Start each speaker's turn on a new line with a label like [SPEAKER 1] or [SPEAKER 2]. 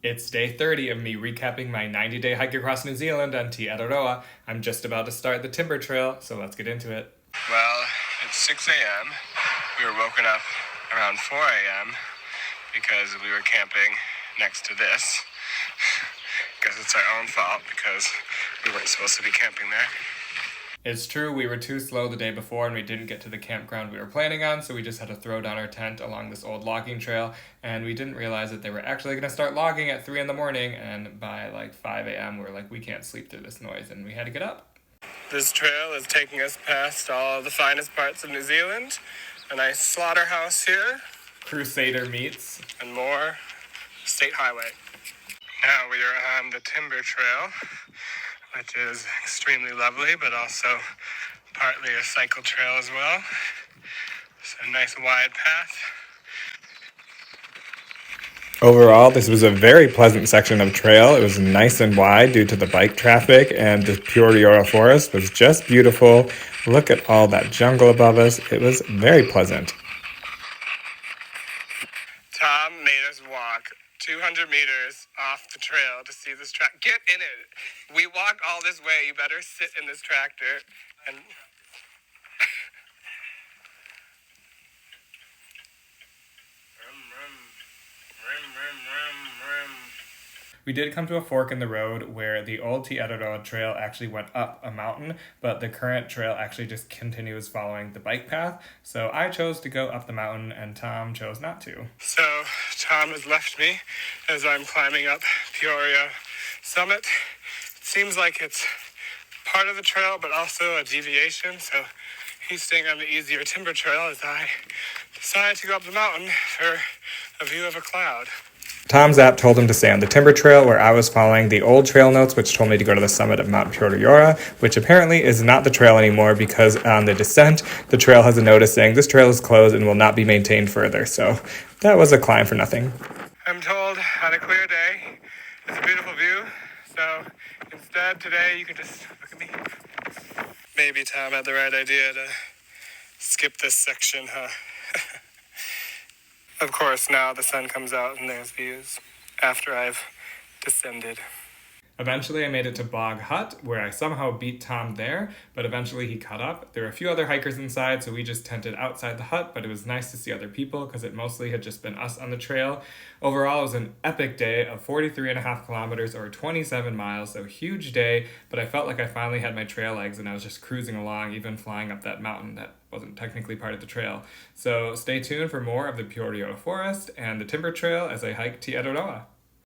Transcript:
[SPEAKER 1] It's day 30 of me recapping my 90-day hike across New Zealand on Te Araroa. I'm just about to start the timber trail, so let's get into it.
[SPEAKER 2] Well, it's 6 a.m. We were woken up around 4 a.m. because we were camping next to this. Guess it's our own fault because we weren't supposed to be camping there.
[SPEAKER 1] It's true, we were too slow the day before and we didn't get to the campground we were planning on, so we just had to throw down our tent along this old logging trail, and we didn't realize that they were actually going to start logging at 3 in the morning, and by like 5 a.m. we were like, we can't sleep through this noise, and we had to get up.
[SPEAKER 2] This trail is taking us past all the finest parts of New Zealand, a nice slaughterhouse here,
[SPEAKER 1] Crusader meets.
[SPEAKER 2] and more state highway. Now we are on the timber trail, which is extremely lovely, but also partly a cycle trail as well. It's a nice wide path.
[SPEAKER 1] Overall, this was a very pleasant section of trail. It was nice and wide due to the bike traffic, and the Pureora Forest was just beautiful. Look at all that jungle above us. It was very pleasant.
[SPEAKER 2] Tom made us walk 200 meters off the trail to see this track. Get in it. We walked all this way. You better sit in this tractor. And
[SPEAKER 1] We did come to a fork in the road where the old Te Araroa trail actually went up a mountain, but the current trail actually just continues following the bike path. So I chose to go up the mountain and Tom chose not to.
[SPEAKER 2] so Tom has left me as I'm climbing up Peoria Summit. It seems like it's part of the trail, but also a deviation. So he's staying on the easier timber trail as I decided to go up the mountain for a view of a cloud.
[SPEAKER 1] Tom's app told him to stay on the timber trail, where I was following the old trail notes, which told me to go to the summit of Mount Pureora, which apparently is not the trail anymore because on the descent, the trail has a notice saying this trail is closed and will not be maintained further. So that was a climb for nothing.
[SPEAKER 2] I'm told on a clear day, it's a beautiful view. So instead today you can just look at me. Maybe Tom had the right idea to skip this section, huh? Of course, now the sun comes out and there's views after I've descended.
[SPEAKER 1] Eventually, I made it to Bog Hut, where I somehow beat Tom there, but eventually he caught up. There were a few other hikers inside, so we just tented outside the hut, but it was nice to see other people because it mostly had just been us on the trail. Overall, it was an epic day of 43.5 kilometers or 27 miles, so huge day, but I felt like I finally had my trail legs and I was just cruising along, even flying up that mountain that wasn't technically part of the trail. So stay tuned for more of the Pureora Forest and the timber trail as I hike Te Araroa.